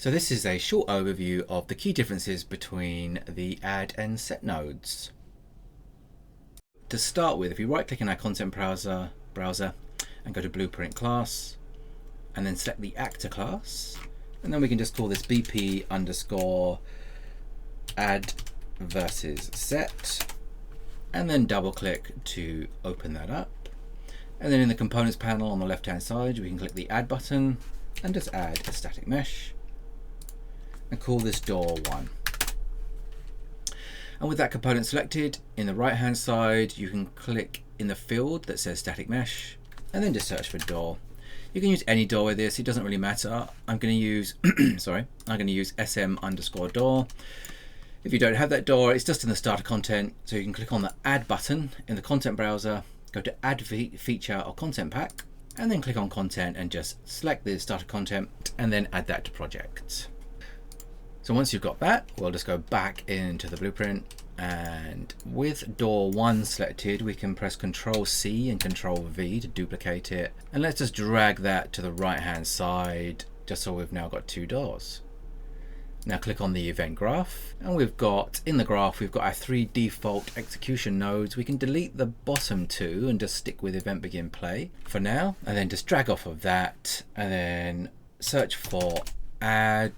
So this is a short overview of the key differences between the add and set nodes. To start with, if you right click in our content browser and go to Blueprint class and then select the actor class, and then we can just call this BP underscore add versus set, and then double click to open that up. And then in the components panel on the left hand side, we can click the add button and just add a static mesh and call this door1. And with that component selected, in the right hand side you can click in the field that says static mesh and then just search for door. You can use any door with this, it doesn't really matter. I'm going to use sm underscore door. If you don't have that door, it's just in the starter content, so you can click on the add button in the content browser, go to add feature or content pack, and then click on content and just select the starter content and then add that to project. So once you've got that, we'll just go back into the blueprint, and with door1 selected, we can press Ctrl C and Ctrl V to duplicate it. And let's just drag that to the right hand side, just so we've now got two doors. Now click on the event graph, and we've got, in the graph, we've got our three default execution nodes. We can delete the bottom two and just stick with event begin play for now, and then just drag off of that, and then search for add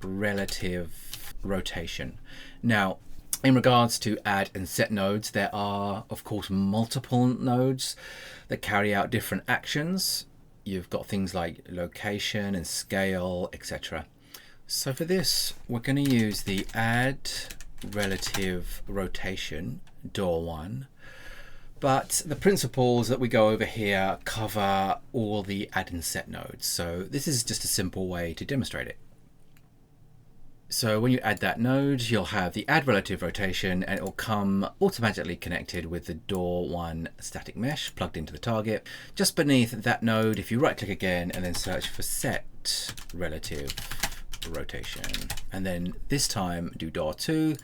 relative rotation. Now, in regards to add and set nodes, there are of course multiple nodes that carry out different actions. You've got things like location and scale, etc. So for this, we're going to use the add relative rotation door1, but the principles that we go over here cover all the add and set nodes. So this is just a simple way to demonstrate it. So when you add that node, you'll have the add relative rotation, and it will come automatically connected with the door1 static mesh plugged into the target. Just beneath that node, if you right click again and then search for set relative rotation, and then this time do door2,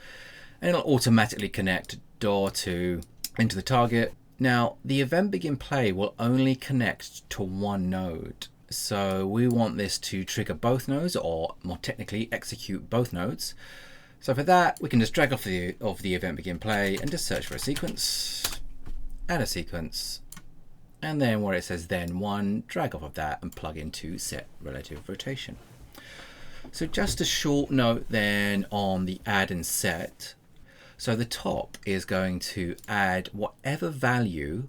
and it'll automatically connect door2 into the target. Now the event begin play will only connect to one node. So we want this to trigger both nodes, or more technically execute both nodes. So for that, we can just drag off the event begin play and just search for a sequence, add a sequence, and then where it says then one, drag off of that and plug into set relative rotation. So just a short note then on the add and set. So the top is going to add whatever value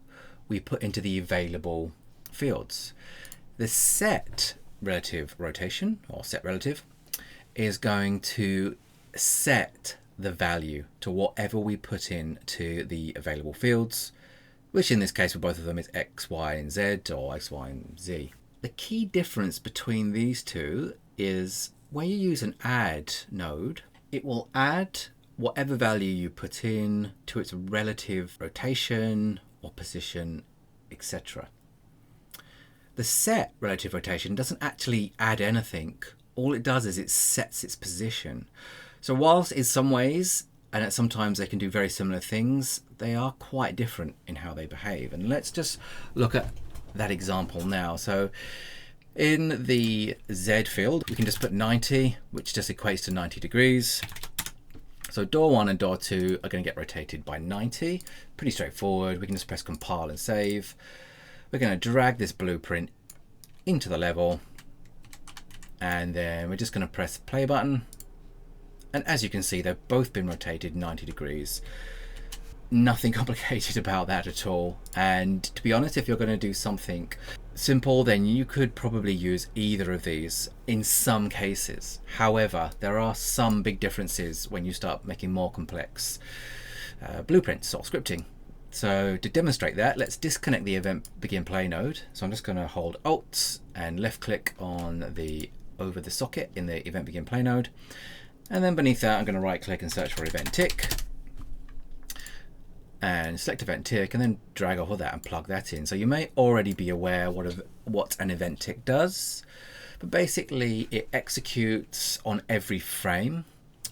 we put into the available fields. The set relative rotation, or set relative, is going to set the value to whatever we put in to the available fields, which in this case for both of them is X, Y, and Z, or X, Y, and Z. The key difference between these two is when you use an add node, it will add whatever value you put in to its relative rotation or position, etc. The set relative rotation doesn't actually add anything. All it does is it sets its position. So whilst in some ways, and at sometimes they can do very similar things, they are quite different in how they behave. And let's just look at that example now. So in the Z field, we can just put 90, which just equates to 90 degrees. So door1 and door2 are going to get rotated by 90. Pretty straightforward. We can just press compile and save. We're going to drag this blueprint into the level, and then we're just going to press the play button. And as you can see, they've both been rotated 90 degrees. Nothing complicated about that at all. And to be honest, if you're going to do something simple, then you could probably use either of these in some cases. However, there are some big differences when you start making more complex blueprints or scripting. So to demonstrate that, let's disconnect the event begin play node. So I'm just going to hold Alt and left click on over the socket in the event begin play node. And then beneath that, I'm going to right click and search for event tick and select event tick, and then drag off of that and plug that in. So you may already be aware what an event tick does, but basically it executes on every frame,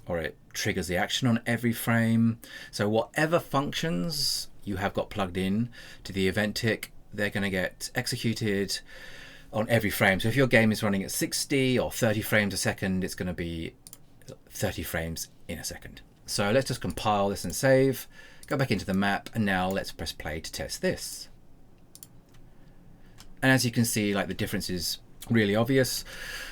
or it triggers the action on every frame. So whatever functions you have got plugged in to the event tick, they're going to get executed on every frame. So if your game is running at 60 or 30 frames a second, it's going to be 30 frames in a second. So let's just compile this and save, go back into the map, and now let's press play to test this. And as you can see, like, the difference is really obvious.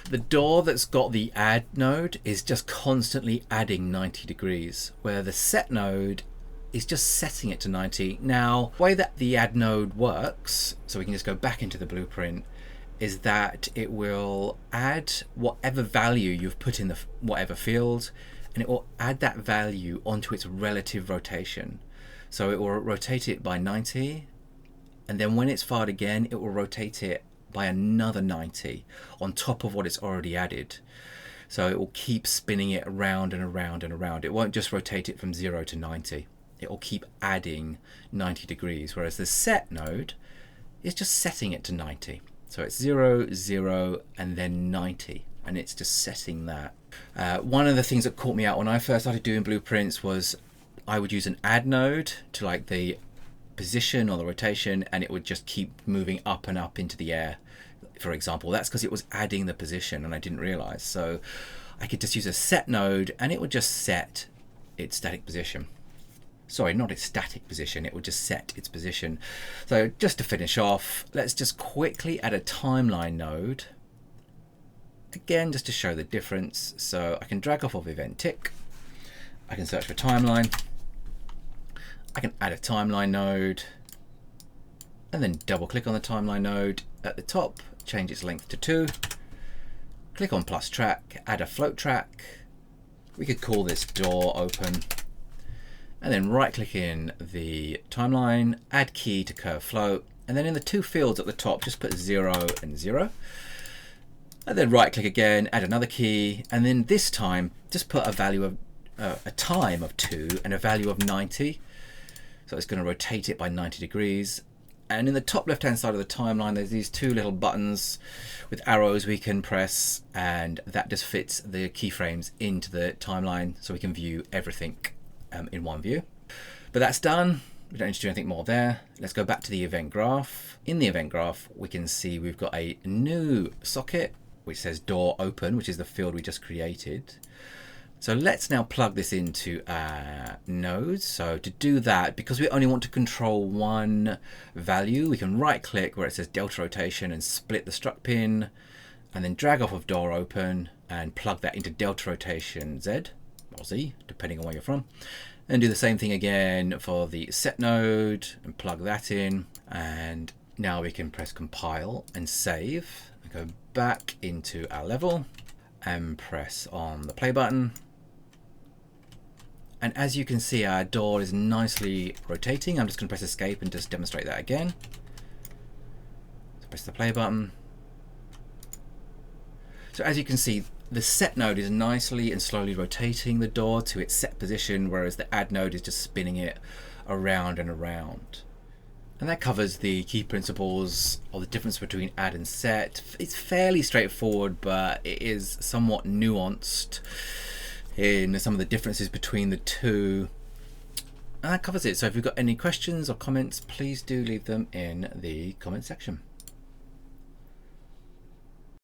The door that's got the add node is just constantly adding 90 degrees, where the set node is just setting it to 90. Now, the way that the add node works, so we can just go back into the blueprint, is that it will add whatever value you've put in the whatever field, and it will add that value onto its relative rotation. So it will rotate it by 90, and then when it's fired again, it will rotate it by another 90 on top of what it's already added. So it will keep spinning it around and around and around. It won't just rotate it from 0 to 90. It will keep adding 90 degrees, whereas the set node is just setting it to 90. So it's 0, 0, and then 90, and it's just setting that. One of the things that caught me out when I first started doing blueprints was I would use an add node to, like, the position or the rotation, and it would just keep moving up and up into the air, for example. That's because it was adding the position and I didn't realize. So I could just use a set node and it would just set its static position. Sorry, not its static position, it would just set its position. So just to finish off, let's just quickly add a timeline node, again just to show the difference. So I can drag off of event tick, I can search for timeline, I can add a timeline node, and then double click on the timeline node at the top, change its length to 2, click on plus track, add a float track. We could call this door open, and then right click in the timeline, add key to curve float, and then in the 2 fields at the top just put 0 and 0, and then right click again, add another key, and then this time just put a value of a time of 2 and a value of 90. So it's going to rotate it by 90 degrees. And in the top left hand side of the timeline, there's these 2 little buttons with arrows we can press, and that just fits the keyframes into the timeline so we can view everything in one view. But that's done. We don't need to do anything more there. Let's go back to the event graph. In the event graph, we can see we've got a new socket which says door open, which is the field we just created. So let's now plug this into our nodes. So to do that, because we only want to control one value, we can right click where it says delta rotation and split the struct pin, and then drag off of door open and plug that into delta rotation Z or Z, depending on where you're from. And do the same thing again for the set node and plug that in. And now we can press compile and save and go back into our level and press on the play button. And as you can see, our door is nicely rotating. I'm just going to press escape and just demonstrate that again. So press the play button. So as you can see, the set node is nicely and slowly rotating the door to its set position, whereas the add node is just spinning it around and around. And that covers the key principles of the difference between add and set. It's fairly straightforward, but it is somewhat nuanced in some of the differences between the two. And that covers it. So if you've got any questions or comments, please do leave them in the comment section.